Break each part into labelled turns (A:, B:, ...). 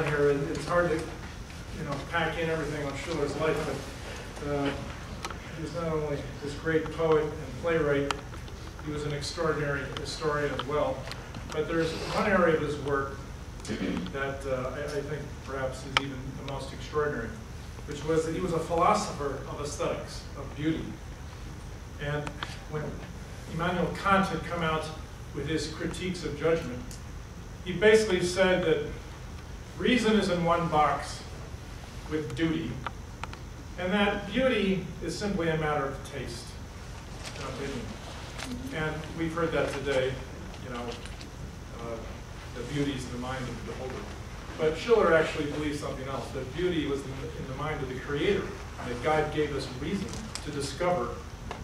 A: down here. It's hard to, pack in everything on Schiller's life, but he's not only this great poet and playwright, he was an extraordinary historian as well. But there's one area of his work that I think perhaps is even the most extraordinary, which was that he was a philosopher of aesthetics, of beauty. And when Immanuel Kant had come out with his critiques of judgment, he basically said that reason is in one box with duty, and that beauty is simply a matter of taste and opinion. And we've heard that today, that beauty is in the mind of the beholder. But Schiller actually believed something else, that beauty was in the mind of the Creator, and that God gave us reason to discover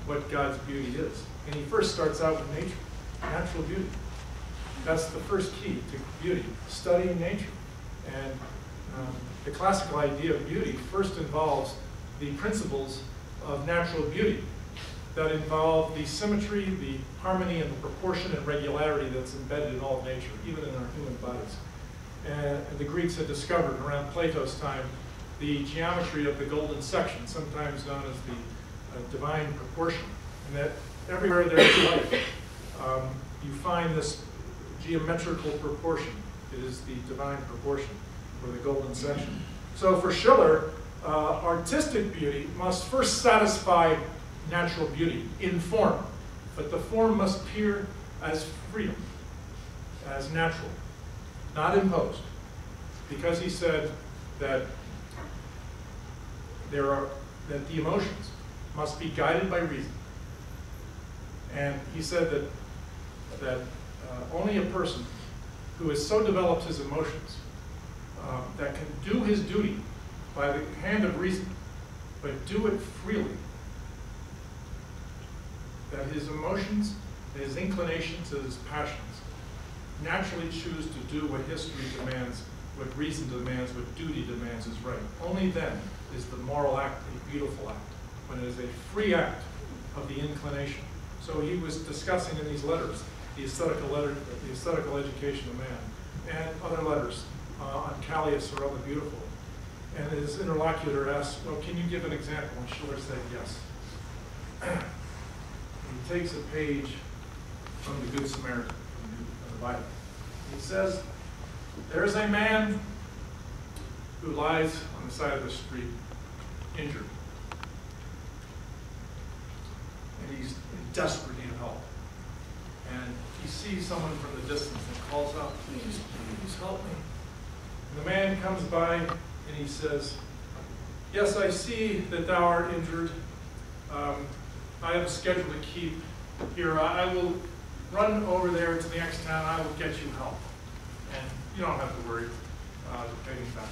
A: what God's beauty is. And he first starts out with nature, natural beauty. That's the first key to beauty, studying nature. And the classical idea of beauty first involves the principles of natural beauty that involve the symmetry, the harmony, and the proportion and regularity that's embedded in all of nature, even in our human bodies. And the Greeks had discovered around Plato's time the geometry of the golden section, sometimes known as the divine proportion. And that everywhere there is life, you find this geometrical proportion. It is the divine proportion, or the golden section. So for Schiller, artistic beauty must first satisfy natural beauty in form, but the form must appear as freedom, as natural, not imposed, because he said that that the emotions must be guided by reason. And he said that only a person who has so developed his emotions that can do his duty by the hand of reason, but do it freely, that his emotions, his inclinations, and his passions naturally choose to do what history demands, what reason demands, what duty demands is right. Only then is the moral act a beautiful act, when it is a free act of the inclination. So he was discussing in these letters the aesthetical education of man, and other letters on Callias or Other Beautiful. And his interlocutor asked, well, can you give an example? And Schiller said yes. He takes a page from the Good Samaritan, from the Bible. He says, there's a man who lies on the side of the street, injured. And he's in desperate need of help. And he sees someone from the distance and calls out, please, please help me. And the man comes by and he says, yes, I see that thou art injured. I have a schedule to keep. Here, I will run over there to the next town. I will get you help. And you don't have to worry to pay me back.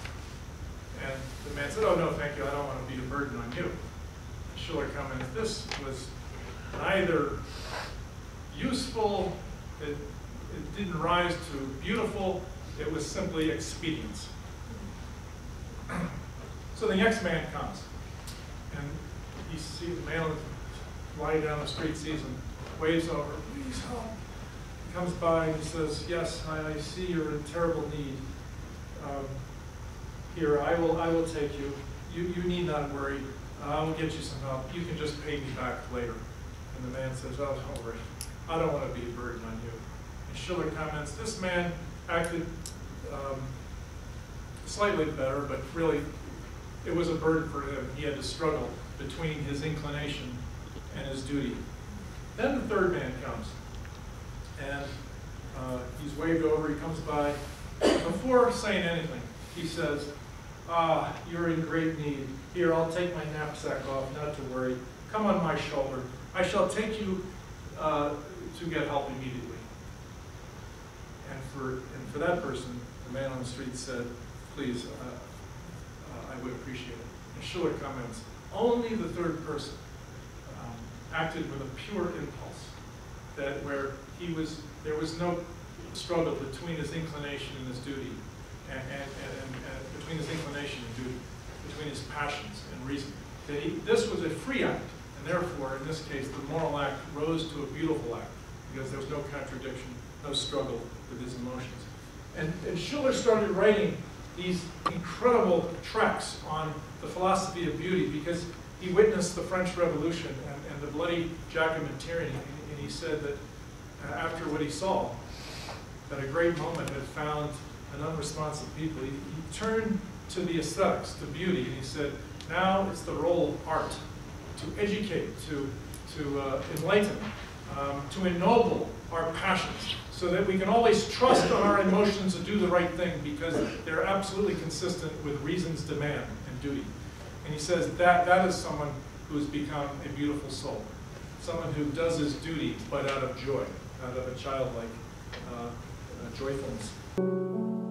A: And the man said, oh, no, thank you. I don't want to be a burden on you. And Schiller commented, this was neither useful, it didn't rise to beautiful, it was simply expedience. So the next man comes, and he sees the man lying down the street, sees him, waves over, please help. He comes by and he says, yes, I see you're in terrible need. Here, I will take you. You need not worry. I will get you some help. You can just pay me back later. And the man says, oh, don't worry. I don't want to be a burden on you. And Schiller comments, this man acted slightly better, but really it was a burden for him. He had to struggle between his inclination and his duty. Then the third man comes, and he's waved over, he comes by. Before saying anything, he says, you're in great need. Here, I'll take my knapsack off, not to worry. Come on my shoulder. I shall take you to get help immediately. And for that person, the man on the street said, please, I would appreciate it. And Schiller comments, only the third person acted with a pure impulse, that where there was no struggle between his inclination and his duty, and between his inclination and duty, between his passions and reason. That this was a free act, and therefore, in this case, the moral act rose to a beautiful act, because there was no contradiction, no struggle with his emotions. And Schiller started writing these incredible treks on the philosophy of beauty because he witnessed the French Revolution and the bloody Jacobin tyranny, and he said that after what he saw, that a great moment had found an unresponsive people. He turned to the aesthetics, to beauty, and he said, now it's the role of art to educate, to enlighten, to ennoble our passions, so that we can always trust on our emotions to do the right thing because they're absolutely consistent with reason's demand and duty. And he says that is someone who's become a beautiful soul, someone who does his duty but out of joy, out of a childlike joyfulness.